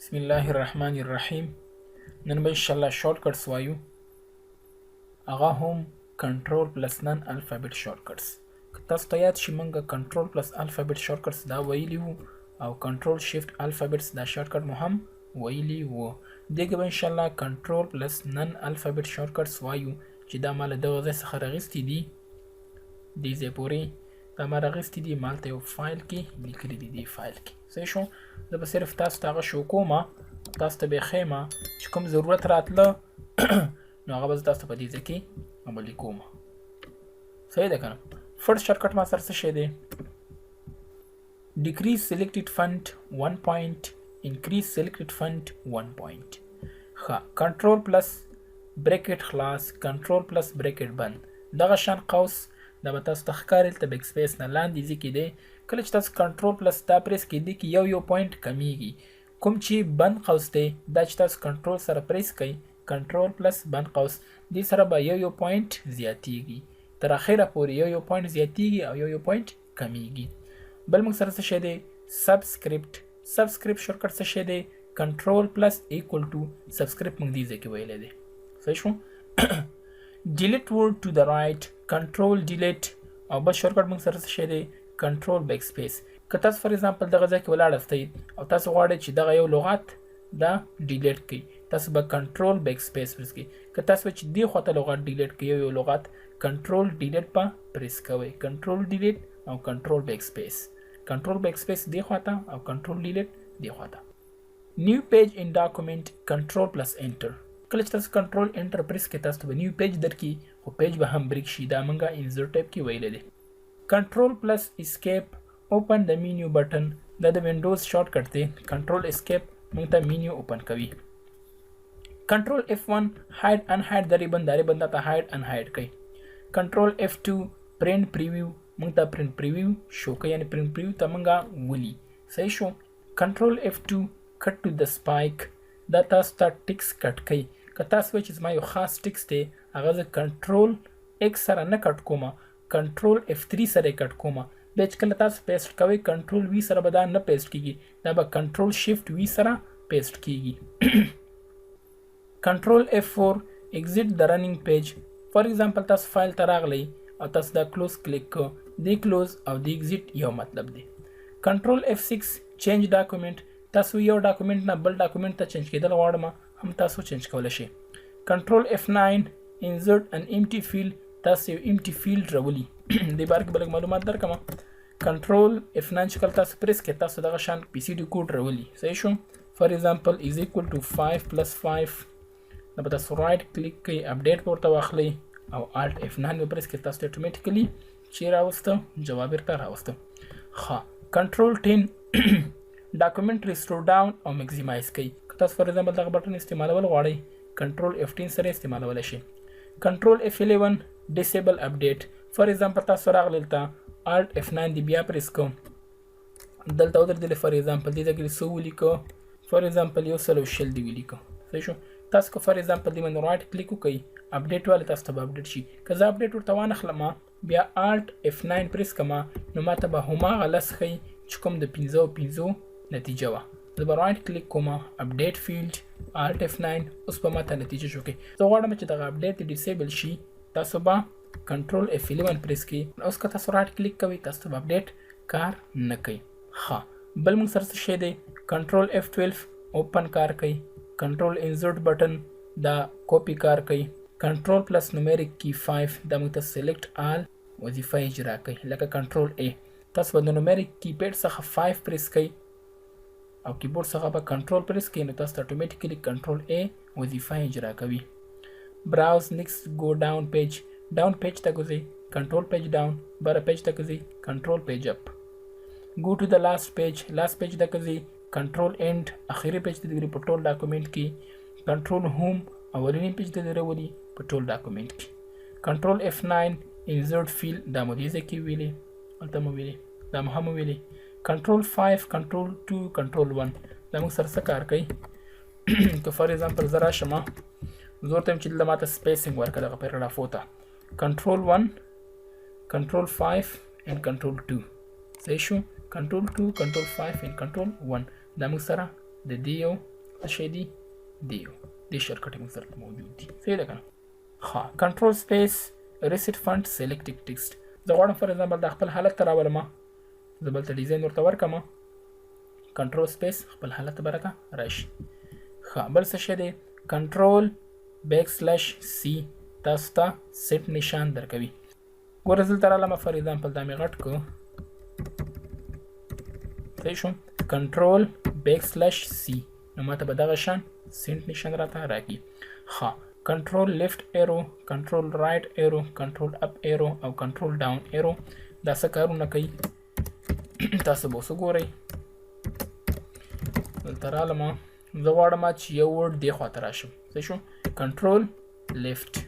بسم الله الرحمن الرحیم. نن به انشاءالله شارټکټس وایو، هغه هم کنټرول پلس نن الفابet شارټکټس. که تاسو ته یاد شي موږ کنټرول پلس الفابet شارټکټس دا ویلي وو او کنټرول شیفټ الفابetس دا شارټکټ مو هم ویلي وو. دغه به انشاءالله کنټرول پلس نن الفابet شارټکټس وایو چې دا مال دغه ځای څخه راغستې دي، دې ځای پورې دا ما راغستې دي، مالته یو فایل کې لیکلي دي. دې فایل کې صحیح شو. زه به صرف تاسو ته هغه شو کوم، تاسو ته به ښیم چې کوم ضرورت راتله نو هغه به زه تاسو ته په دې ځای کې عملي کوم. صحیح ده که نه؟ فرست شارټکټ ما سره څه شی دی؟ decrease selected font 1 point, increase selected font 1 point. ښه، کنټرول پلس بریکټ خلاص، کنټرول پلس بریکټ بند. دغه شان قوس دا به تاسو ته ښکاري دلته بیک سپیس نه لاندې ځای کې دی. کله چې تاسو کنټرول پلس دا پریس کړئ کې یو پوینټ کمیږي. کوم چې بند قوس دی دا چې تاسو کنټرول سره پریس کړئ، کنټرول پلس بند قوس، دې سره به یو پوینټ زیاتیږي، تر اخره پورې یو پوینټ زیاتیږي او یو پوینټ کمیږي. بل موږ سره څه شی دی؟ سبسکرپټ. سبسکرپټ شارټکټ څه شی دی؟ کنټرول پلس ایکول ټو سبسکرپټ موږ دې ځای کې ویلی دی. صحیح شو. delete word to the right، کنټرول ډیلیټ. او بل شارټکټ موږ سره څه شی دی؟ کنټرول بیک سپیس. که تاسو فار ایگزامپل دغه ځای کې ولاړاستئ او تاسو غواړئ چې دغه یو لغت دا ډیلیټ کړئ، تاسو به کنټرول بیک سپیس پریس کړئ. که تاسو چې دې خواته لغت ډیلیټ کړئ یو لغت، کنټرول ډیلیټ به پریس کوئ، کنټرول ډیلیټ او کنټرول بیک سپیس. کنټرول بیک سپیس دې خواته او کنټرول ډیلیټ دې خواته. نیو پیج ان ډاکومنټ، کنټرول پلس انټر. کله چې تاسو کنټرول انټر پریس کړئ تاسو ته به نیو پیج درکړي، خو پیج به هم بریک شي. دا موږ انسرټ ټایپ کې ویلی دی. کنټرول پلس اسکیپ اوپن د مینیو بټن، دا د وینډوز شارټکټ دی. کنټرول اسکیپ موږ ته مینیو اوپن کوي. کنټرول F1 هاید ان هاید د ریبن، دا ریبن ته هاید ان هاید کوي. کنټرول F2 پرنٹ پریویو موږ ته پرنٹ پریویو شو کوي، یعنی پرنٹ پریویو ته موږ ولي. صحیح شو. کنټرول F2 کټ ټو د سپایک، دا تاسو ته ټیکس کټ کوي. که تاسو وایئ چې زما یو خاص ټیکس دی هغه زه کنټرول ایکس سره نه کټ کوم، کنټرول F3 سره کټ کوم. بیا چې کله تاسو پیسټ کوئ کنټرول وی سره به دا نه پیسټ کیږي، دا به کنټرول شیفټ وی سره پیسټ کیږي. کنټرول F4 ایگزیټ د رننګ پیج. فار ایگزامپل تاسو فایل ته راغلی او تاسو دا کلوز کلیک کو، دی کلوز او دی ایگزیټ یو مطلب دی. کنټرول F6 چینج ډاکومنټ، تاسو یو ډاکومنټ نه بل ډاکومنټ ته چینج کیدل غواړم هم تاسو چینج کولی شئ. کنټرول F9 انسرټ ان امټي فیلډ، تاسو یو امټي فیلډ راولي. دې باره کې به لږ معلومات درکړم. کنټرول F9 چې کله تاسو پریس کړئ تاسو دغه شان پی سی ډي کوډ راولي. صحیح شو. فار ایگزامپل از ایکول ټو 5 پلس 5، دا به تاسو رایټ کلیک کوئ، اپډیټ ورته واخلئ او الټ F9 به پریس کړئ، تاسو اټومیټیکلی چې راوسته جواب ورته راوسته. ښه. کنټرول 10 ډاکومنټ ریسټور ډاون او میکسیمایز کوي. که تاسو فار ایگزامپل دغه بټن استعمالول غواړئ کنټرول F10 سره استعمالولی شئ. کنټرول F11 ډیسیبل اپډیټ. فار ایگزامپل تاسو راغلی دلته الټ F9 دی بیا پریس کوم، دلته ودرېدلی فار ایگزامپل دې ځای کې څه ولیکو، فار ایگزامپل 100 دی ولیکو. صحیح شو. تاسو که فار ایگزامپل دې باندې رایټ کلیک وکړئ اپډیټ والی تاسو ته به اپډیټ شي. که زه اپډیټ ورته وانخلم بیا الټ F9 پریس کوم نو ماته به هماغه لس ښیي چې کوم د 55 نتیجه وه. زه به رایټ کلیک کوم اپډیټ فیلډ الټ F9، اوس به ماته نتیجه شو کې. زه غواړم چې دغه اپډیټ ډیسیبل شي، تاسو به کنټرول F11 پریس کړئ. اوس که تاسو رایټ کلیک کوئ تاسو ته به اپډیټ کار نه کوي. ښه. بل موږ سره څه شی دی؟ کنټرول F12 اوپن کار کوي. کنټرول انسرټ بټن دا کاپي کار کوي. کنټرول پلس نومیریک کی 5 دا موږ ته سلیکټ آل وظیفه اجرا کوي. لکه کنټرول A تاسو به د نومیریک کیپیډ څخه 5 پریس کړئ او کیبورډ څخه به کنټرول پریس کړئ نو تاسو ته اټومیټیکلی کنټرول A وظیفه اجرا کوي. براوز نیکسټ گو ډاون پیج، ډاون پیج ته ګورئ کنټرول پیج ډاون، بره پیج ته ګورئ کنټرول پیج اپ. گو ټو د لاست پیج، لاست پیج ته ګورئ کنټرول اینډ، اخري پیج ته ګورئ په ټول ډاکومنټ کې. کنټرول هوم اولنی پیج ته راولي په ټول ډاکومنټ کې. کنټرول F9 انسرټ فیلډ، دا مو دې ځای کې ویلي، هلته مو ویلي، دا مو هم ویلي. کنټرول 5 کنټرول 2 کنټرول 1 دا موږ سره څه کار کوي؟ که فار ایگزامپل زه راشم زه ورته یم چې دلته ماته سپیسینګ ورکړه دغه پیراګرافو ته، کنټرول 1 کنټرول 5 and کنټرول 2. صحیح شو. کنټرول 2 کنټرول 5 and کنټرول 1 دا موږ سره د دې یو څه شی دی دی دې شارټکټ موږ سره موجود دي صحیح ده کنه ها کنټرول سپیس ریسیټ فونټ سلیکټ ټیکسټ زه غواړم فار ایگزامپل دا خپل حالت ته راولم زه بلته ډیزاین ورته ورکم کنټرول سپیس خپل حالت ته به راته راشي ښه بل څه شی دی کنټرول بیک سلیش سی تاسو ته سیټ نشان درکوي ګوره زه دلته رالم فار ایگزامپل دا مې غټ کړو صحیح شو کنټرول بیک سلیش سی نو ماته به دغه شان سیټ نشان راته راکړي ښه کنټرول لیفت ایرو کنټرول رایټ ایرو کنټرول اپ ایرو او کنټرول ډاون ایرو دا څه کارونه کوي تاسو به اوس وګورئ دلته رالم زه غواړم چې یو ورډ دې خواته راشم صحیح شو کنټرول لیفت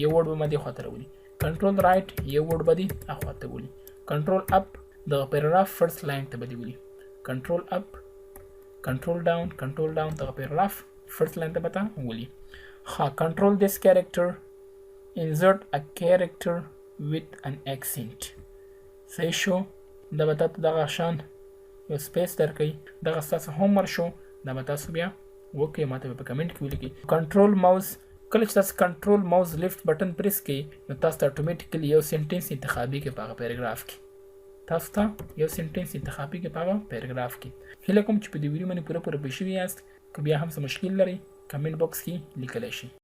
یو ورډ به ما دې خواته راولي کنټرول رایټ یو ورډ به دې اخواته ولي کنټرول اپ دغه پیراګراف فرست لاین ته به دې ولي کنټرول اپ کنټرول ډاون دغه پیراګراف فرست لاین ته به تا ولي ها control this character insert a character with an accent صحیح شو دا به تاسو دغه شان یو سپیس درکوي دغه ستاسو هومورک شو دا به تاسو بیا وکړئ ماته به په کمنټ کې ولیکئ کنټرول ماوس کله چې تاسو کنټرول ماوس لیفت بټن پریس کړئ نو تاسو ته اتوماتیکلی یو سنټنس انتخابي کې په هغه پیراګراف کې تاسو ته یو سنټنس انتخابي کې په هغه پیراګراف کې هیله کوم چې په دې ویډیو باندې پوره پوه شوي یاست که بیا هم څه مشکل لرئ کمنټ باکس کې لیکلی شئ